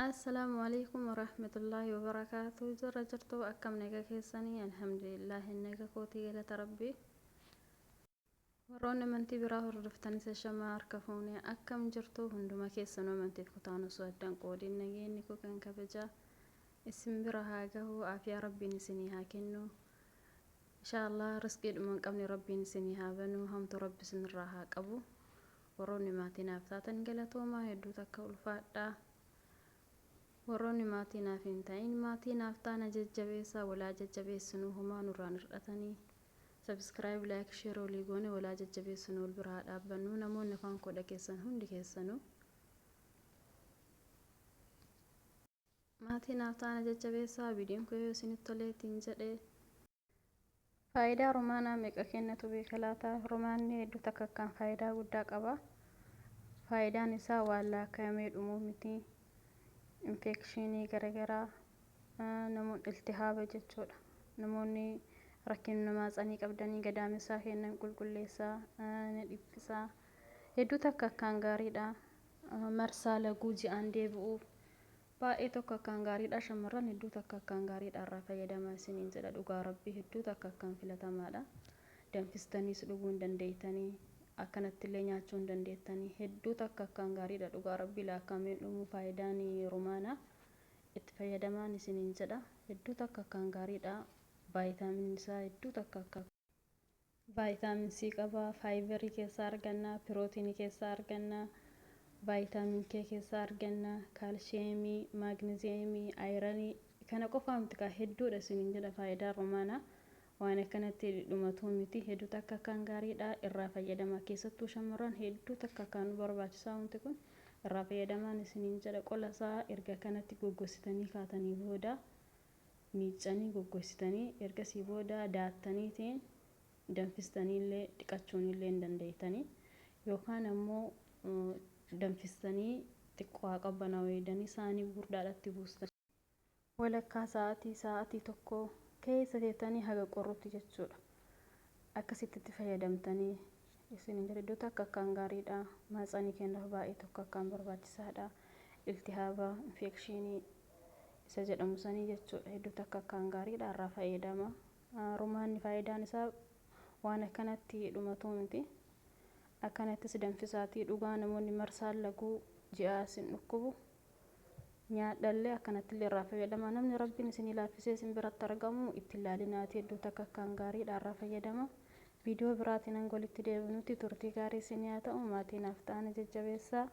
السلام عليكم ورحمة الله وبركاته. جرجرتو أكم نجا كيساني الحمد لله النجا كوتي إلى تربي ورون منتي براه رفتني سشما أركفوني أكم جرتو هندما كيسانو منتي كتانو سودان قودي نجي نيكو كان كبجا اسم براها جهو عافية ربي نسنيها كنو إن شاء الله رزقي من قبل ربي نسنيها بنو هم تربي سن راها قبو وروني ماتي نافتاتن قلتو ما يدو تكول فاتا warroonni maatii naaf hin ta'in maatii naaf taana jajjabeessaa walaa jajjabeessinuu homaa nurraan hir'atanii sabskiraayib laayik sheer olii goone walaa jajjabeessinuu ol biraa dhaabbannu namoonni afaan koo dhageessan hundi keessanuu maatii naaf taana jajjabeessaa viidiyoon koo yoo isinitti toleetiin jedhee faayidaa romaanaa meeqa kennatu beeka laata romaanni hedduu takka akkaan faayidaa guddaa qaba faayidaan isaa waan laakkaa'amee dhumuu miti infekshinii garagaraa namoonni iltihaaba jechuudha namoonni rakkina maatsanii qabdanii gadaameessaa kennan qulqulleessaa ni dhiphisaa hedduu takka akkaan gaariidha marsaa laguu ji'aan deebi'uuf baay'ee tokko akkaan gaariidha shamarran hedduu takka akkaan gaariidha irraa fayyadamaa isiniin jedha dhugaa rabbii hedduu takka akkaan filatamaadha danfistaniis dhuguu hin dandeettanii akkanatti illee nyaachuu hin dandeettanii hedduu takka akkaan gaariidha dhugaa rabbii laakkaa'amee dhumuu faayidaan romaanaa itti fayyadamaan isiniin jedha hedduu takka akkaan gaariidha vaayitaamin isaa hedduu takka akka vaayitaamin C qaba faayibarii keessaa arganna pirootiinii keessaa arganna vaayitaamin K keessaa arganna kaalshiyeemii maagneziyeemii ayiranii kana qofaa miti kaa hedduudha isiniin jedha faayidaa romaanaa waan akkanatti dhumatu miti hedduu takka akkaan gaariidha irraa fayyadamaa keessattuu shamarran hedduu takka akkaan barbaachisaa wanti kun irraa fayyadamaan isiniin jedha qola isaa erga kanatti goggositanii kaatanii booda miicanii goggositanii ergasii booda daattaniitiin danfistanii illee dhiqachuun illee hin dandeettanii yookaan ammoo danfistanii xiqqoo qabbanaa weedanii isaanii gurdaadhaatti buustan walakkaa sa'aatii tokko keessa teettanii haga qorrutti jechuudha akkasitti itti fayyadamtanii isin hedduu takka akkaan gaariidha maatsanii kennaaf baay'ee tokko akkaan barbaachisaadha iltihaaba infekshinii isa jedhamu sanii jechuudha hedduu takka akkaan gaariidha irraa fayyadama romaanni faayidaan isaa waan akkanatti dhumatu miti akkanattis danfisaatii dhugaa namoonni marsaan laguu ji'aa isin dhukkubu nyaadhallee akkanatti illee irraa fayyadama namni rabbiin isin laaffisee isin biratti argamu itti ilaalinaati hedduu takka akkaan gaariidha irraa fayyadama viidiyoo biraatiin hanga walitti deebinutti turtii gaarii isin haa ta'u maatii naaf ta'an jajjabeessaa